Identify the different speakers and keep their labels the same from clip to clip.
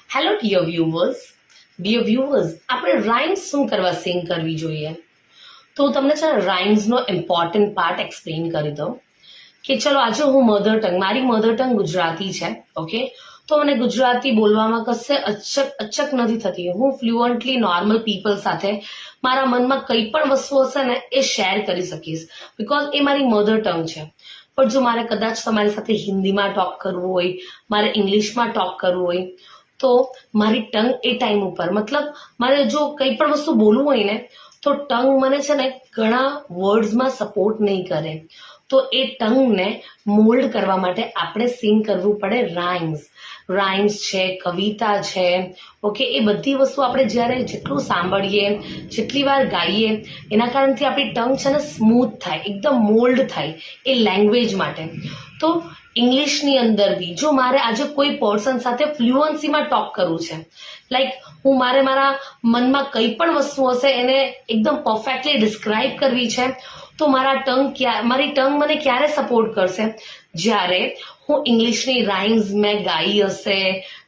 Speaker 1: Hello dear viewers, આપણે rhymes શું કરવા સિંગ કરવી જોઈએ? તો હું તમને છે ને રાઇમ્સનો ઇમ્પોર્ટન્ટ પાર્ટ એક્સપ્લેન કરી દઉં કે ચલો આજે હું મારી મધર ટંગ ગુજરાતી છે. ઓકે, તો મને ગુજરાતી બોલવામાં કશે અચક નથી થતી. હું ફ્લુઅન્ટલી નોર્મલ પીપલ સાથે મારા મનમાં કંઈ પણ વસ્તુ હશે ને એ શેર કરી શકીશ, બિકોઝ એ મારી મધર ટંગ છે. પણ જો મારે કદાચ તમારી સાથે હિન્દીમાં ટોક કરવું હોય, મારે ઇંગ્લિશમાં ટોક કરવું હોય, તો મારી ટંગ એ ટાઈમ ઉપર મતલબ મારે જો કંઈ પણ વસ્તુ બોલવું હોય ને તો ટંગ મને છે ને ઘણા વર્ડ્સમાં સપોર્ટ નહીં કરે. તો એ ટંગને મોલ્ડ કરવા માટે આપણે સિંગ કરવું પડે રાઇમ્સ છે, કવિતા છે. ઓકે, એ બધી વસ્તુ આપણે જ્યારે જેટલું સાંભળીએ, જેટલી વાર ગાઈએ, એના કારણથી આપણી ટંગ છે ને સ્મૂથ થાય, એકદમ મોલ્ડ થાય એ લેંગ્વેજ માટે. તો ઇંગ્લિશની અંદર બી જો મારે આજે કોઈ પર્સન સાથે ફ્લુઅન્સીમાં ટોક કરવું છે, લાઈક મારા મનમાં કંઈ પણ વસ્તુ હશે એને એકદમ પરફેક્ટલી ડિસ્ક્રાઇબ કરવી છે, તો મારી ટંગ મને ક્યારે સપોર્ટ કરશે? જ્યારે હું ઇંગ્લિશની રાઇમ્સ મેં ગાઈ હશે,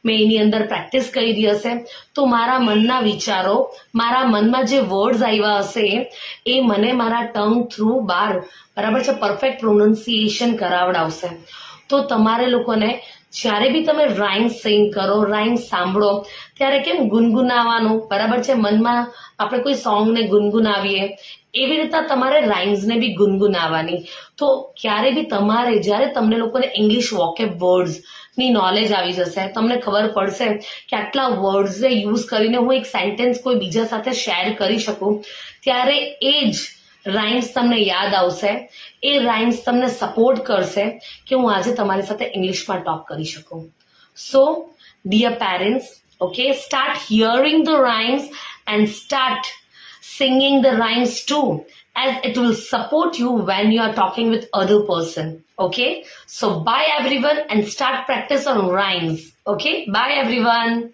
Speaker 1: મેં એની અંદર પ્રેક્ટિસ કરી હશે, તો મારા મનના વિચારો, મારા મનમાં જે વર્ડ્સ આવ્યા હશે એ મને મારા ટંગ થ્રુ બહાર બરાબર છે પરફેક્ટ પ્રોનન્સિએશન કરાવડાવશે. તો તમારે લોકોને જ્યારે બી તમે રાઇમ્સ સિંગ કરો, રાઇમ્સ સાંભળો, ત્યારે કેમ ગુનગુનાવાનું બરાબર છે, મનમાં આપણે કોઈ સોંગને ગુનગુનાવીએ એવી રીતે તમારે રાઇમ્સને બી ગુનગુનાવવાની. તો ક્યારે બી જ્યારે તમને લોકોને ઇંગ્લિશ વોકેબ વર્ડ્સની નોલેજ આવી જશે, તમને ખબર પડશે કે આટલા વર્ડ્સને યુઝ કરીને હું એક સેન્ટેન્સ કોઈ બીજા સાથે શેર કરી શકું, ત્યારે એ જ રાઇમ્સ તમને યાદ આવશે, એ રાઇમ્સ તમને સપોર્ટ કરશે કે હું આજે તમારી સાથે ઇંગ્લિશમાં ટોક કરી શકું. So dear parents, okay, start hearing the rhymes and start singing the rhymes too, as it will support you when you are talking with other person. Okay, so bye everyone and start practice on rhymes. Okay, bye everyone.